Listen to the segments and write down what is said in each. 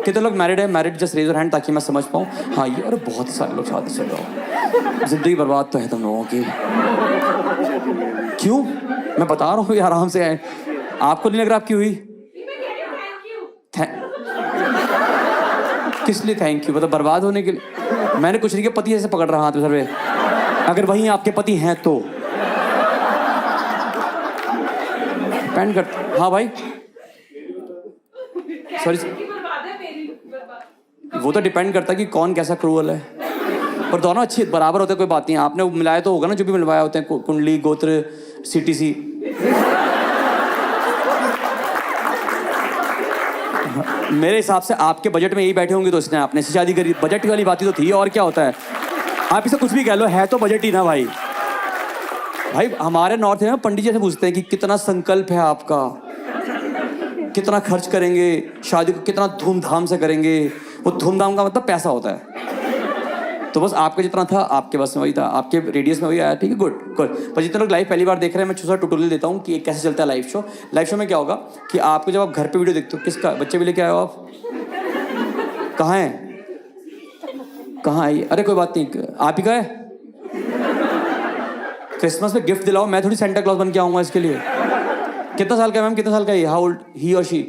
कितने लोग मैरिड है? Married just raise your hand ताकि मैं समझ पाऊँ। हाँ ये, अरे बहुत सारे लोग शादी चल रहा हो। जिंदगी बर्बाद तो है तुम लोगों की। क्यों? मैं बता रहा हूँ आराम से आए। आपको नहीं लग रहा आपकी हुई? किस लिए थैंक यू? मतलब बर्बाद होने के लिए? मैंने कुछ नहीं किया, पति ऐसे पकड़ रहा हाथ सर पे। अगर वही आपके पति हैं तो डिपेंड करता। हाँ भाई सॉरी, वो तो डिपेंड करता है कि कौन कैसा क्रूअल है, पर दोनों अच्छी बराबर होते, कोई बात नहीं। आपने मिलाया तो होगा ना, जो भी मिलवाया होते हैं, कुंडली, गोत्र, सीटीसी। मेरे हिसाब से आपके बजट में यही बैठे होंगे तो इसने आपने शादी करी। बजट वाली बात ही तो थी, और क्या होता है? आप इसे कुछ भी कह लो, है तो बजट ही ना भाई। भाई हमारे नॉर्थ में पंडित जी से पूछते हैं कि कितना संकल्प है आपका, कितना खर्च करेंगे शादी को, कितना धूमधाम से करेंगे। वो धूमधाम का मतलब पैसा होता है। तो बस आपका जितना था आपके बस में वही था, आपके रेडियस में वही आया, ठीक है, गुड गुड। पर जितने लोग लाइव पहली बार देख रहे हैं, मैं छोटा ट्यूटोरियल देता हूँ कि कैसे चलता है लाइव शो। लाइव शो में क्या होगा कि आपको जब आप घर पे वीडियो देखते हो, किसका बच्चे भी लेके आए हो आप? कहाँ हैं? कहाँ आई? अरे कोई बात नहीं, आप ही का है। क्रिसमस में गिफ्ट दिलाओ, मैं थोड़ी सेंटा क्लॉज बन के आऊँगा इसके लिए। कितना साल का है मैम? कितना साल का है? हाउ ओल्ड ही और शी?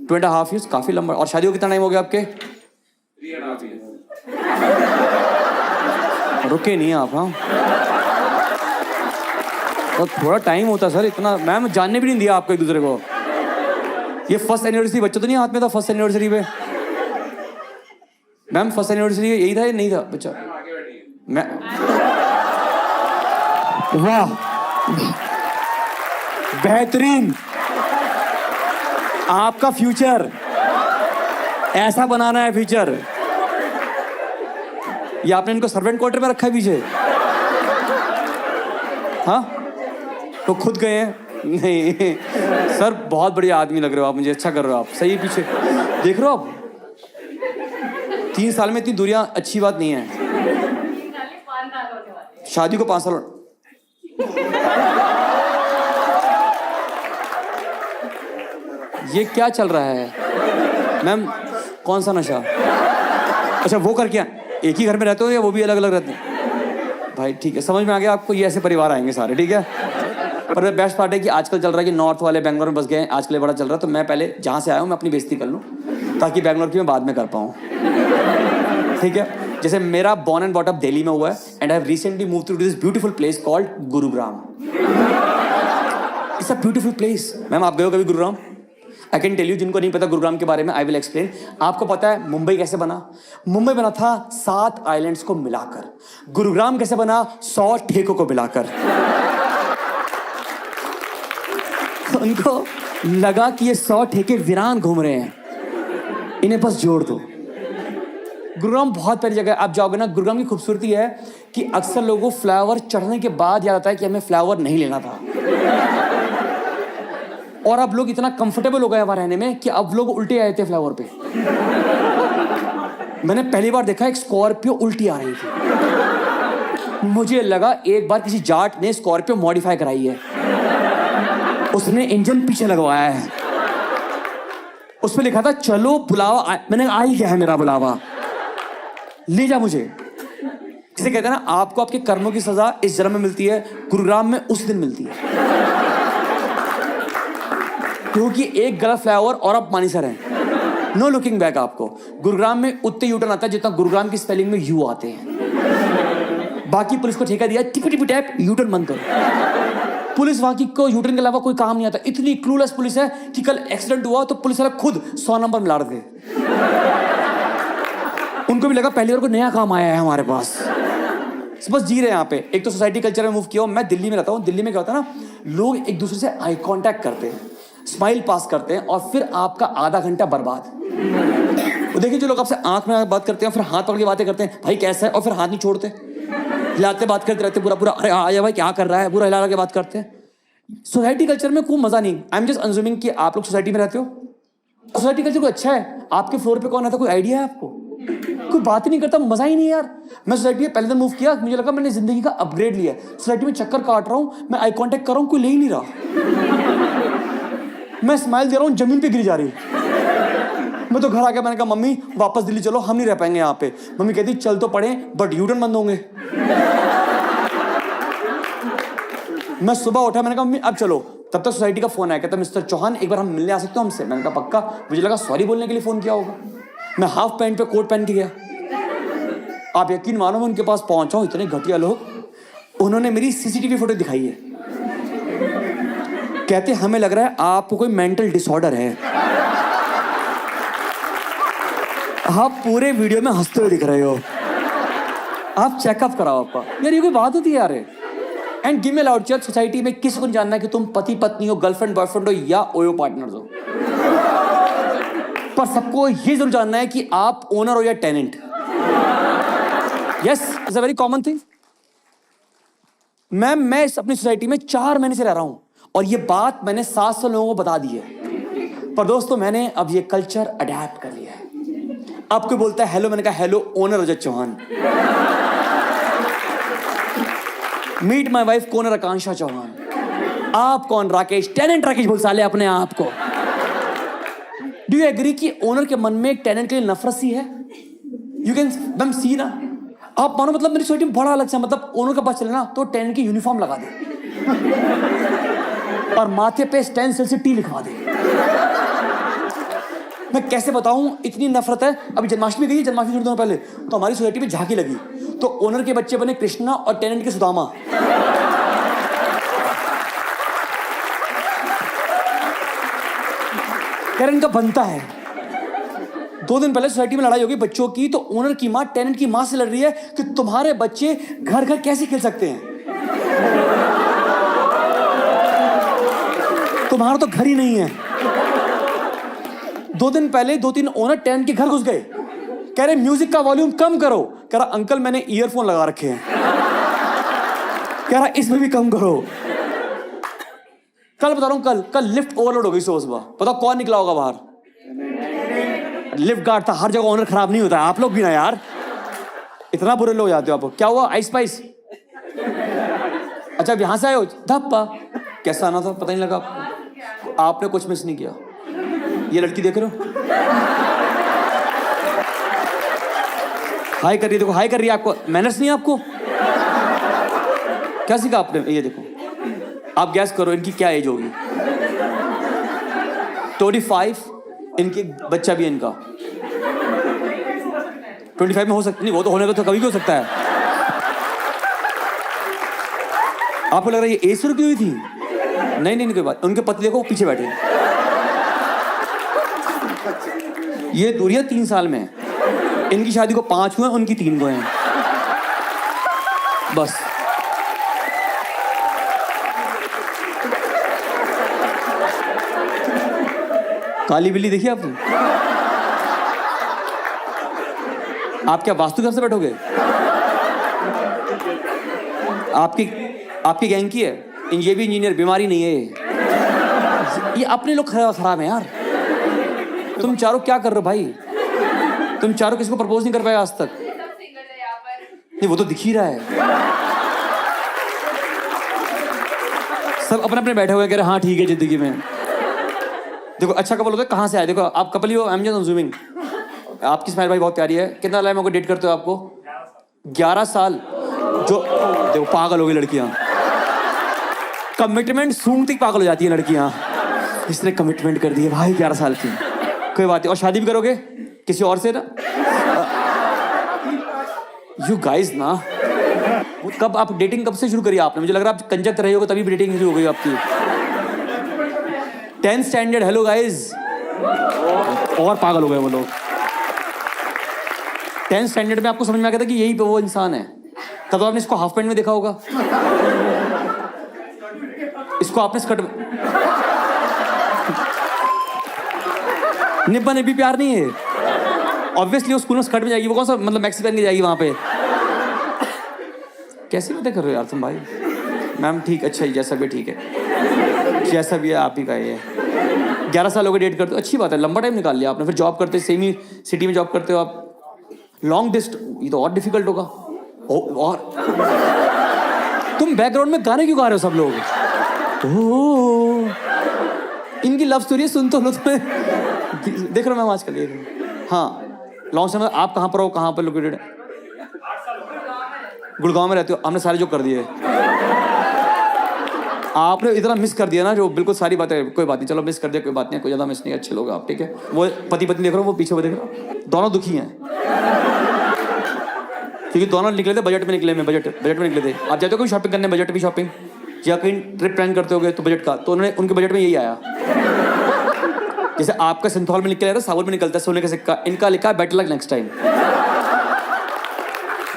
2.5 years, काफी लंबा। और शादी को कितना टाइम हो गया आपके? 3.5 years। रुके नहीं आप? हाँ तो थोड़ा टाइम होता सर, इतना मैम जानने भी नहीं दिया आपको एक दूसरे को। ये फर्स्ट एनिवर्सरी बच्चा तो नहीं हाथ में था? फर्स्ट एनिवर्सरी पे मैम, फर्स्ट एनिवर्सरी यही था या नहीं था बच्चा? आगे बैठिए। मैं वाह बेहतरीन, आपका फ्यूचर ऐसा बनाना है फ्यूचर। ये आपने इनको सर्वेंट क्वार्टर में रखा है पीछे? हाँ तो खुद गए हैं? नहीं सर, बहुत बढ़िया आदमी लग रहे हो आप मुझे, अच्छा कर रहे हो आप, सही पीछे देख रहे हो आप। 3 साल में इतनी दूरियां अच्छी बात नहीं है। शादी को 5 साल। ये क्या चल रहा है मैम? कौन सा नशा? अच्छा वो कर क्या, एक ही घर में रहते हो या वो भी अलग अलग रहते हैं? भाई ठीक है, समझ में आ गया आपको। ये ऐसे परिवार आएंगे सारे, ठीक है। पर बेस्ट पार्ट है कि आजकल चल रहा है कि नॉर्थ वाले बेंगलोर में बस गए हैं, आजकल बड़ा चल रहा है। तो मैं पहले जहाँ से आया हूँ मैं अपनी बेइज्जती कर लूँ ताकि बेंगलोर की मैं बाद में कर पाऊँ, ठीक है। जैसे मेरा बॉर्न एंड बॉटअप दिल्ली में हुआ है and I have recently moved to this beautiful place called Gurugram. It's a beautiful place. Ma'am आप गए हो कभी Gurugram? I can tell you, जिनको नहीं पता गुरुग्राम के बारे में, आई विल एक्सप्लेन। आपको पता है मुंबई कैसे बना? मुंबई बना था 7 आइलैंड्स को मिलाकर। गुरुग्राम कैसे बना? 100 ठेकों को मिलाकर। उनको लगा कि ये 100 ठेके वीरान घूम रहे हैं, इन्हें बस जोड़ दो। गुरुग्राम बहुत प्यारी जगह है। आप जाओगे ना, गुरुग्राम की खूबसूरती है कि अक्सर लोगों को फ्लाईओवर चढ़ने के बाद याद आता है कि हमें फ्लाईओवर नहीं लेना था। और अब लोग इतना कंफर्टेबल हो गए वहां रहने में कि अब लोग उल्टे आए थे फ्लाईओवर पे। मैंने पहली बार देखा एक स्कॉर्पियो उल्टी आ रही थी। मुझे लगा एक बार किसी जाट ने स्कॉर्पियो मॉडिफाई कराई है, उसने इंजन पीछे लगवाया है, उस पर लिखा था चलो बुलावा। मैंने आ ही गया है मेरा बुलावा, ले जा मुझे। जिसे कहते हैं ना, आपको आपके कर्मों की सजा इस जन्म में मिलती है, गुरुग्राम में उस दिन मिलती है। क्योंकि एक गलत फ्लाईओवर और आप मानेसर हैं, नो लुकिंग बैक। आपको गुरुग्राम में उतने यूटर्न आता है जितना गुरुग्राम की स्पेलिंग में यू आते हैं। बाकी पुलिस को ठेका दिया, टिपी टिपी टैप यूटर्न बंद करो। पुलिस वहां की को यूटर्न के अलावा कोई काम नहीं आता। इतनी क्लूलेस पुलिस है कि कल एक्सीडेंट हुआ तो पुलिस वाला खुद 100 नंबर मिला रहे थे। उनको भी लगा पहली बार कोई नया काम आया है हमारे पास, बस जी रहे हैं यहाँ पे। एक तो सोसाइटी कल्चर में मूव किया। मैं दिल्ली में रहता हूँ। दिल्ली में क्या होता है ना, लोग एक दूसरे से आई कांटेक्ट करते हैं, स्माइल पास करते हैं, और फिर आपका आधा घंटा बर्बाद। वो देखिए जो लोग आपसे आंख में बात करते हैं, फिर हाथ पकड़ के बातें करते हैं, भाई कैसा है, और फिर हाथ नहीं छोड़ते, हिलाते बात करते रहते पूरा पूरा, अरे आया भाई क्या कर रहा है, पूरा हिला के बात करते हैं। सोसाइटी कल्चर में कोई मजा नहीं। आई एम जस्ट अज्यूमिंग कि आप लोग सोसाइटी में रहते हो। सोसाइटी कल्चर कोई अच्छा है? आपके फ्लोर पे कौन आता है, कोई आइडिया है आपको? कोई बात ही नहीं करता, मजा ही नहीं यार। मैं सोसाइटी में पहले दिन मूव किया, मुझे लगा मैंने जिंदगी का अपग्रेड लिया। सोसाइटी में चक्कर काट रहा हूँ, मैं आई कांटेक्ट कर रहा हूँ, कोई ले ही नहीं रहा। मैं स्माइल दे रहा हूँ, जमीन पे गिरी जा रही। मैं तो घर आ गया, मैंने कहा मम्मी वापस दिल्ली चलो, हम नहीं रह पाएंगे यहाँ पे। मम्मी कहती चल तो पड़े बट यूटर्न बंद होंगे। मैं सुबह उठा, मैंने कहा मम्मी अब चलो। तब तक सोसाइटी का फोन आया, कहता मिस्टर चौहान एक बार हम मिलने आ सकते हो हमसे? मैंने कहा पक्का। मुझे लगा सॉरी बोलने के लिए फोन किया होगा। मैं हाफ पैंट पे कोट पहन के गया। आप यकीन मानो मैं उनके पास पहुंचा हूं, इतने घटिया लोग। उन्होंने मेरी सीसीटीवी फोटो दिखाई है। कहते हमें लग रहा है आपको कोई मेंटल डिसऑर्डर है, आप पूरे वीडियो में हंसते हुए दिख रहे हो, आप चेकअप कराओ आपका। यार ये कोई बात होती है यार? And give me loud check, society में किसी को नहीं जानना कि तुम पति पत्नी हो, गर्लफ्रेंड बॉयफ्रेंड हो या ओयो पार्टनर्स हो, पर सबको ये जरूर जानना है कि आप ओनर हो या tenant. Yes, it's a very common thing. मैं इस अपनी सोसाइटी में 4 महीने से रह रहा हूं और ये बात मैंने 700 लोगों को बता दी है। पर दोस्तों मैंने अब ये कल्चर अडैप्ट कर लिया है। आपको बोलता है हेलो, मैंने कहा hello owner Rajat Chauhan. Meet my wife owner Akanksha Chauhan. आप कौन? राकेश, टेनेंट राकेश बोल साले अपने आप को। डू यू एग्री कि ओनर के मन में एक टेनेंट के लिए नफरत सी है? यू कैन सी ना। आप मानो मतलब मेरी सोसाइटी में बड़ा अलग से, मतलब ओनर का पास चले ना तो टेनेंट की यूनिफॉर्म लगा दे और माथे पे स्टेंसिल से टी लिखवा दे। मैं कैसे बताऊं, इतनी नफरत है। अभी जन्माष्टमी गई, जन्माष्टमी थोड़ी दिनों पहले, तो हमारी सोसाइटी में झांकी लगी, तो ओनर के बच्चे बने कृष्णा और टेनेंट के सुदामा। करण का बनता है। 2 दिन पहले सोसाइटी में लड़ाई होगी बच्चों की, तो ओनर की माँ टेनेंट की माँ से लड़ रही है कि तुम्हारे बच्चे घर घर कैसे खेल सकते हैं, तुम्हारा तो घर ही नहीं है। 2 दिन पहले 2-3 ओनर टेनेंट के घर घुस गए, कह रहे म्यूजिक का वॉल्यूम कम करो। कह रहा अंकल मैंने ईयरफोन लगा रखे हैं। कह रहा इसमें भी कम करो। कल बता रहा हूं, कल लिफ्ट ओवरलोड हो गई सुबह। पता कौन निकला होगा बाहर? लिफ्ट गार्ड था। हर जगह ओनर खराब नहीं होता है, आप लोग भी ना यार, इतना बुरे लोग जाते हो आप। क्या हुआ? Ice spice? अच्छा यहां से आए हो? धप्पा। कैसा आना था पता नहीं लगा आपको। आपने कुछ मिस नहीं किया। ये लड़की देख रहे हो, हाय कर रही है, देखो हाय कर रही है। आपको मैनर्स नहीं है? आपको क्या सीखा आपने? ये देखो, आप गैस करो इनकी क्या एज होगी। 25। इनके बच्चा भी है इनका 25 में हो सकता नहीं, वो तो होने का तो कभी भी हो सकता है। आपको लग रहा है ये एज रुकी हुई थी? नहीं कोई बात। उनके पति देखो पीछे बैठे, ये दूरियां 3 साल में है। इनकी शादी को 5 हुए, उनकी 3 हुए हैं बस। काली बिल्ली देखिए आपने? आप क्या वास्तु घर से बैठोगे? आपकी गैंग की है। ये भी इंजीनियर, बीमारी नहीं है ये अपने लोग खराब है यार। तुम चारों क्या कर रहे हो भाई? तुम चारों किसी को प्रपोज नहीं कर पाए आज तक? नहीं वो तो दिख ही रहा है, सब अपने अपने बैठे हुए कह रहे हाँ ठीक है जिंदगी में। देखो अच्छा कपल होता है, कहाँ से आए? देखो आप कपल ही हो, आई एम जस्ट अज्यूमिंग। आपकी स्माइल भाई बहुत प्यारी है। कितना टाइम को डेट करते हो आपको? 11 साल। जो देखो पागल हो गई लड़कियां, कमिटमेंट सूंघती पागल हो जाती है लड़कियां। इसने कमिटमेंट कर दी है भाई 11 साल की, कोई बात नहीं। और शादी भी करोगे किसी और से ना? यू गाइस ना, कब आप डेटिंग कब से शुरू करी आपने? मुझे लग रहा है आप कंजक रहे हो तभी डेटिंग शुरू हो गई आपकी। 10th standard. हेलो गाइस, और पागल हो गए वो लोग। 10th स्टैंडर्ड में आपको समझ में आ गया था कि यही वो इंसान है। तब तो आपने इसको हाफ पैंट में देखा होगा, इसको आपने स्कर्ट में। निब्बा निब्बी प्यार नहीं है। ऑब्वियसली वो स्कूल में स्कर्ट में जाएगी, वो कौन सा मतलब मैक्सी पहन के जाएगी वहां पे। कैसी बातें कर रहे हो यार तुम भाई? मैम ठीक, अच्छा जैसा भी ठीक है, जैसा भी है आप ही का ये। 11 साल हो गए डेट करते हो, अच्छी बात है, लंबा टाइम निकाल लिया आपने। फिर जॉब करते, सेम ही सिटी में जॉब करते हो आप। लॉन्ग डिस्टेंस ये तो और डिफिकल्ट होगा। और तुम बैकग्राउंड में गाने क्यों गा रहे हो सब लोग? इनकी लव स्टोरी सुन तो लो, तुम्हें देख रहे हो मैम आजकल देख रहे हो। हाँ लॉन्ग टर्म आप कहाँ पर हो, कहाँ पर लोकेटेड है? गुड़गांव में रहते हो। हमने सारे जो कर दिए, आपने इतना मिस कर दिया ना जो बिल्कुल सारी बातें। कोई बात नहीं, चलो मिस कर दिया, कोई बात नहीं, कोई ज़्यादा मिस नहीं, अच्छे लोग आप, ठीक है। वो पति पत्नी देख रहे हो, वो पीछे वो देख रहे हो, दोनों दुखी हैं क्योंकि दोनों निकले थे बजट में, निकले में बजट में निकले थे। आप जाते हो कोई शॉपिंग करने, बजट भी शॉपिंग, या कहीं ट्रिप प्लान करते होगे तो बजट का, तो उन्होंने उनके बजट में यही आया। जैसे आपका सिंथौल में निकल सावन में निकलता है सोने का सिक्का, इनका लिखा है बेटर लक नेक्स्ट टाइम।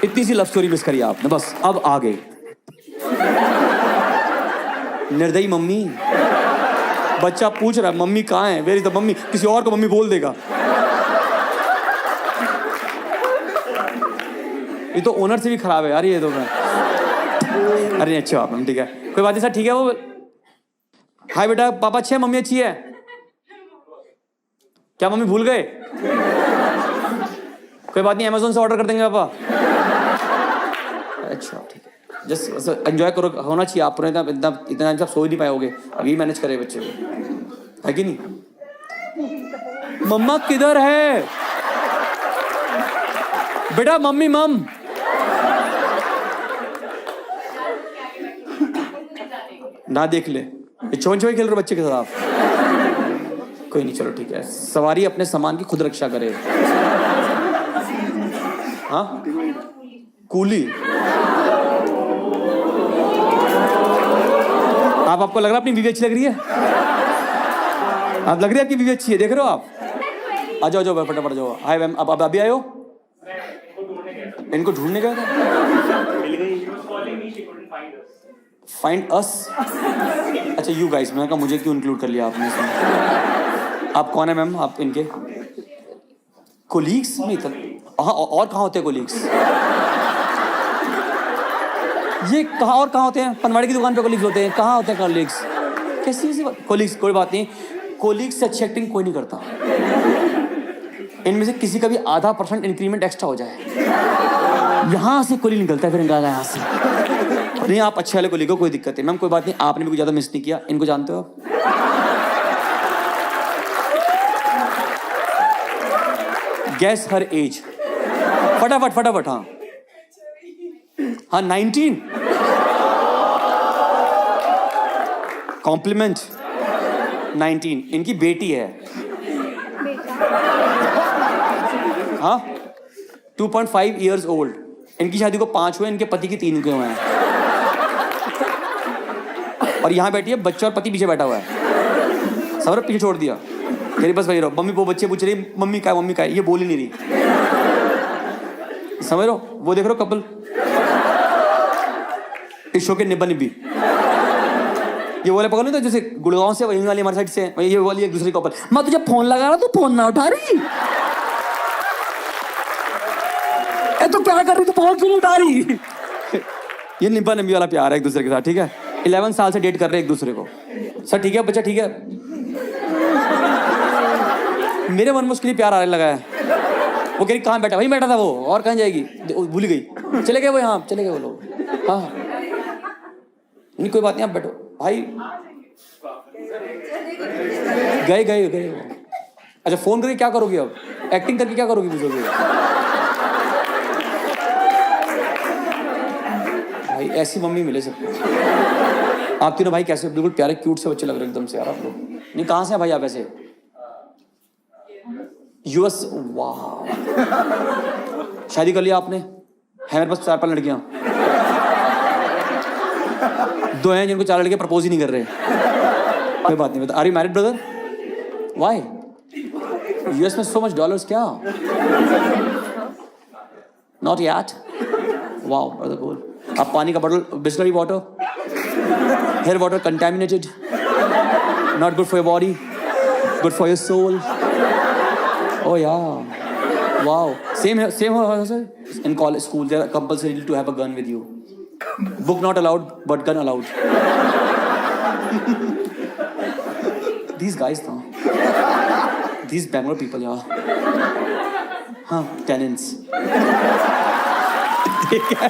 इतनी सी लव स्टोरी मिस करी आपने, बस अब आ गए। निर्दयी मम्मी, बच्चा पूछ रहा है मम्मी कहाँ है, वेयर इज द मम्मी, किसी और को मम्मी बोल देगा। ये तो ओनर से भी खराब है यार ये तो। मैं अरे अच्छा आप, ठीक है कोई बात नहीं सर, ठीक है। वो हाय बेटा, पापा अच्छे हैं, मम्मी अच्छी है क्या, मम्मी भूल गए? कोई बात नहीं, अमेज़न से ऑर्डर कर देंगे पापा। अच्छा ठीक है, जस्ट एंजॉय करो, होना चाहिए आप इतना इतना इतना टाइम सो ही नहीं पाए होगे, अभी मैनेज करे बच्चे को, है कि नहीं? मम्मा किधर है बेटा, मम्मी मम। ना देख ले, चोन चोई खेल रहे बच्चे के साथ आप। कोई नहीं, चलो ठीक है, सवारी अपने सामान की खुद रक्षा करे। हाँ कूली, आपको लग रहा है अपनी बीवी अच्छी लग रही है? आप लग रही है आपकी बीवी अच्छी है, देख रहे हो आप? आ जाओ जाओ फटाफट जाओ। हाय मैम, अब अभी आए हो? इनको ढूंढने गया था। फाइंड अस, अच्छा यू गाइस, मैंने कहा मुझे क्यों इंक्लूड कर लिया आपने इसमें? आप कौन है मैम, आप इनके कोलीग्स में? हाँ, और कहाँ होते हैं कोलीग्स? ये कहाँ और कहाँ होते हैं? पनवाड़ी की दुकान पे कोलीग्स होते हैं, कहाँ होते हैं कोलीग्स? कैसी कोलीग्स? कोई बात नहीं, कोलीग्स से अच्छी एक्टिंग कोई नहीं करता। इनमें से किसी का भी % इंक्रीमेंट एक्स्ट्रा हो जाए, यहाँ से कोली निकलता है, फिर निकाला यहाँ से। नहीं आप अच्छे वाले कोली को, कोई दिक्कत है मैम, कोई बात नहीं, आपने भी कुछ ज़्यादा मिस नहीं किया। इनको जानते हो आप? गैस हर एज, फटाफट फटाफट। हाँ हाँ 19, कॉम्प्लीमेंट 19, इनकी बेटी है। हाँ 2.5 ईयर्स ओल्ड, इनकी शादी को 5 हुए, इनके पति की 3 के हुए हैं। और यहाँ बैठी है बच्चा और पति पीछे बैठा हुआ है, सब पीछे छोड़ दिया, कह रही बस वही रहो। मम्मी वो बच्चे पूछ रही मम्मी का है, मम्मी का है, ये बोल ही नहीं रही, समझ रहे हो? वो देख रहे हो कपल, इस शो के निब्बा निब्बी, ये वाले पकड़ नहीं था जैसे गुड़गांव से, वही वाली हमारी साइड से, ये वाली एक दूसरे कपल। मैं तुझे फोन लगा रहा, तू फोन ना उठा रही, तो क्या कर रही, तो फोन क्यों उठा रही? ये निब्बा निब्बी वाला प्यार है एक दूसरे के साथ, ठीक है। 11 साल से डेट कर रहे हैं एक दूसरे को। सर ठीक है बच्चा, ठीक है। मेरे मन में उसके लिए प्यार आने लगा है। वो कह रही कहाँ बैठा, वहीं बैठा था वो, और कहाँ जाएगी, भूल गई, चले गए वो, यहाँ चले गए वो लोग। हाँ नहीं कोई बात नहीं, आप बैठो भाई। गए गए गए। अच्छा फोन करके क्या करोगे अब, एक्टिंग करके क्या करोगे पूछोगे? भाई ऐसी मम्मी मिले सबको। आप तीनों भाई कैसे, बिल्कुल प्यारे क्यूट से बच्चे लग रहे एकदम से यार आप लोग। नहीं कहाँ से हैं भाई आप ऐसे? US, वाह। शादी कर लिया आपने? है मेरे पास 4-5 लड़कियां, 2 हैं जिनको 4 लड़के प्रपोज ही नहीं कर रहे। कोई बात नहीं, are you married brother? Why? US में so much dollars क्या? Not yet. Wow, brother cool. आप पानी का bottle, Bisleri water, here water contaminated, not good for your body, good for your soul. Oh yeah, wow. Same here, sir. In college, school, they are compulsory to have a gun with you. Book not allowed, but gun allowed. These guys, though. These Bangalore people, yeah. Huh, tenants. ठीक है।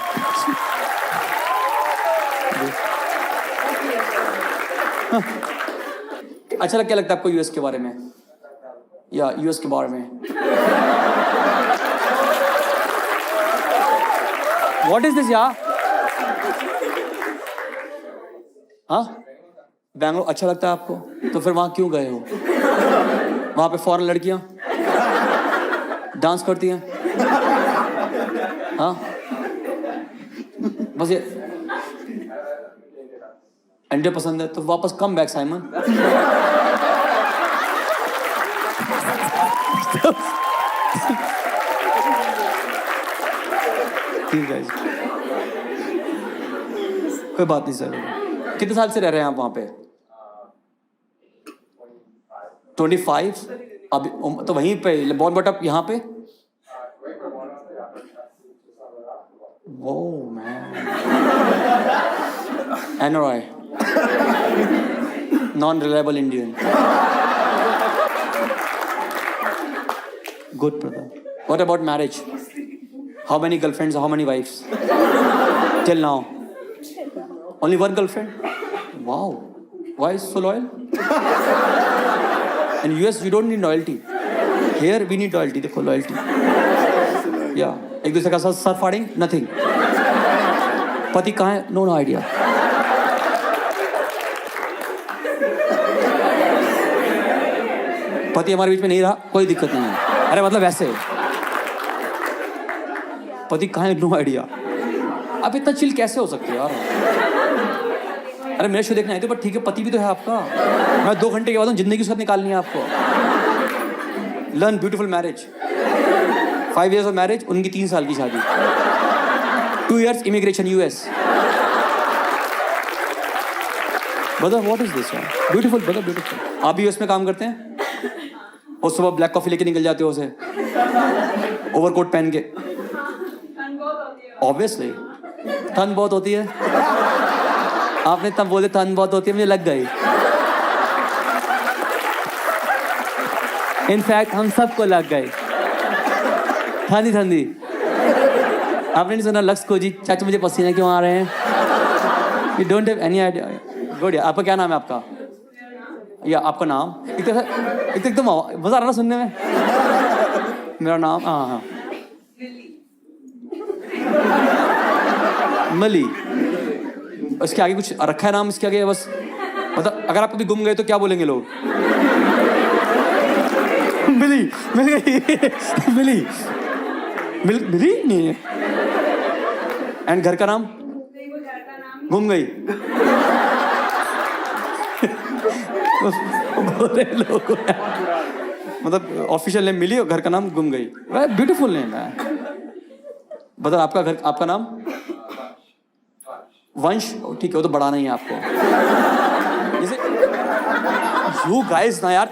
अच्छा क्या लगता है आपको US के बारे में? या यूएस के बारे में। व्हाट इज दिस यार? हाँ, बैंगलोर अच्छा लगता है आपको? तो फिर वहां क्यों गए हो? वहां पे फॉरेन लड़कियां डांस करती हैं। हाँ, बस ये अंडे पसंद है तो वापस कम बैक साइमन। ठीक है, कोई बात नहीं सर। कितने साल से रह रहे हैं आप वहां पे? 25। अभी तो वहीं पे बॉर्न बट अप यहाँ पे? वो man, NRI, non reliable Indian. Good brother. What about marriage? How many girlfriends, how many wifes till now? Only one girlfriend? Wow. Why so loyal? In US you don't need loyalty. Here we need loyalty. देखो loyalty. Yeah. एक दूसरे का साथ sir फाड़ेंगे? Nothing. पति कहाँ है? No idea. पति हमारे बीच में नहीं रहा, कोई दिक्कत नहीं है। अरे मतलब वैसे पति कहाँ है? No idea. आप इतना चिल कैसे हो सकते हो यार? अरे मेरे शो देखने आए थे, पर ठीक है पति भी तो है आपका। मैं 2 घंटे के बाद जिंदगी उसके साथ निकालनी है आपको। Learn beautiful marriage. 5 years of marriage, उनकी 3 साल की शादी। 2 years immigration US. Brother what is this यार? Beautiful brother, beautiful. आप भी यूएस में काम करते हैं और सुबह ब्लैक कॉफी लेके निकल जाते हो उसे ओवरकोट पहन के? ऑब्वियसली ठंड बहुत होती है। आपने तब बोले ठंड बहुत होती है, मुझे लग गई। इनफैक्ट हम सबको लग गई ठंडी ठंडी। आपने नहीं सुना लक्स को जी चाचा मुझे पसीने क्यों आ रहे हैं? You don't have any idea. Good. आपका क्या नाम है आपका? या आपका नाम एकदम मजा आ रहा ना सुनने में। मेरा नाम हाँ मली। इसके आगे कुछ रखा है नाम इसके आगे? बस मतलब अगर आप कभी गुम गए तो क्या बोलेंगे लोग? मिली, मिल गई, मिली, मिली नहीं है। एंड घर का नाम? गुम गई। बोले लोग मतलब ऑफिशियल नेम मिली और घर का नाम गुम गई। ब्यूटीफुल नेम है। बता आपका घर, आपका नाम? वंश। ठीक है, वो तो बढ़ा नहीं है आपको। जैसे यू गाइस ना यार,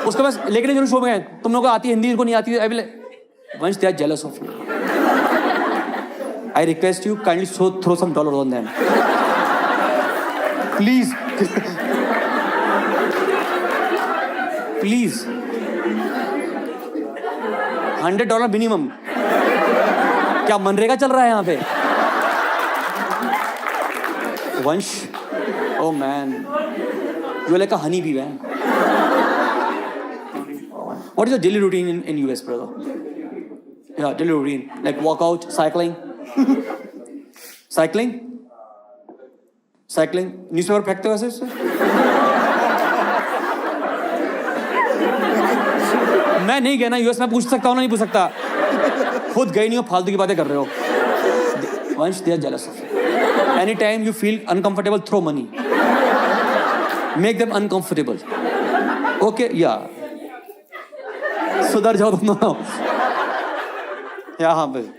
उसको बस लेके जरूर शो में गए, तुम लोगों को आती है हिंदी, इनको नहीं आती है। I will wish they are jealous of you. I request you kindly throw some dollar on them please. Please $100 minimum. क्या मनरेगा चल रहा है यहाँ पे? वंश, oh man, you're like a honey bee, man. What is your daily routine in US, brother? Yeah, daily routine. Like workout, cycling? Cycling? Cycling? Newspaper फेंकते हो ऐसे उससे? मैं नहीं गया ना यूएस में, पूछ सकता हूँ ना? नहीं पूछ सकता। खुद गए नहीं हो, फालतू की बातें कर रहे हो। वंश, they are jealous of you. Anytime you feel uncomfortable, throw money. Make them uncomfortable. Okay, yeah. सुधर जाओ तुम दोनों। या हाँ भाई,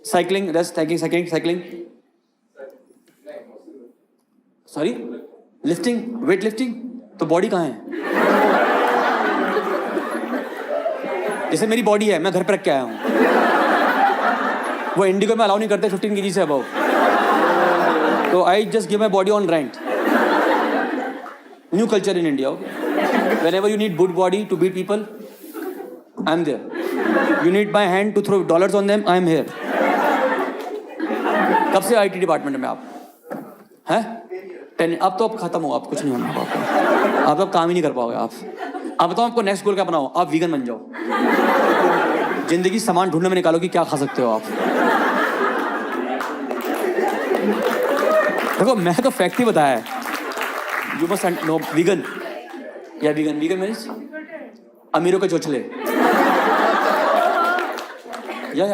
cycling, rest, cycling. Sorry, lifting, weight lifting. तो बॉडी कहाँ है? जैसे मेरी बॉडी है, मैं घर पे रख के आया हूँ। वो इंडिगो में अलाउ नहीं करते 15 kg से अबव। तो I just give my body on rent. New culture in India. Whenever you need good body to beat people, I'm there. You need my hand to throw dollars on them, I'm here. कब से IT department में आप हैं? 10। अब तो अब खत्म हो, आप कुछ नहीं होना आपका। आप तो काम ही नहीं कर पाओगे। अब बताओ आपको नेक्स्ट गोल क्या बनाओ? आप वीगन बन जाओ। जिंदगी सामान ढूंढने में निकालो कि क्या खा सकते हो आप। देखो मैं तो फैक्ट ही बताया है। यू मस्ट नो वीगन या वीगन मीन्स अमीरों के चोचले। या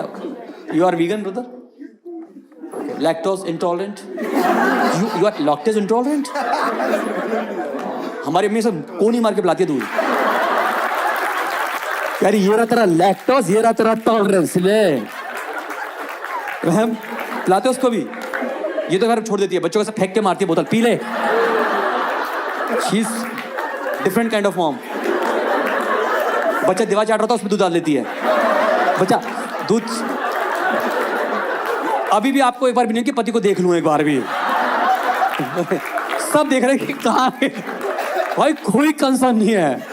you are vegan brother? Lactose intolerant? You are lactose intolerant? हमारी अम्मी सब कोनी मार के पिलाती है दूध। यार ये रहा तेरा लैक्टोज, ये रहा तेरा टॉलरेंस ले। हम पिलाते उसको भी। ये तो घर छोड़ देती है, बच्चों को सब फेंक के मारती है बोतल, पी ले। She is different kind of mom. बच्चा दीवार चाट रहा था उसमें दूध डाल देती है। बच्चा दूध। अभी भी आपको एक बार भी नहीं कि पति को देख लूं एक बार भी। सब देख रहे हैं कि कहाँ है भाई, कोई कंसर्न नहीं है।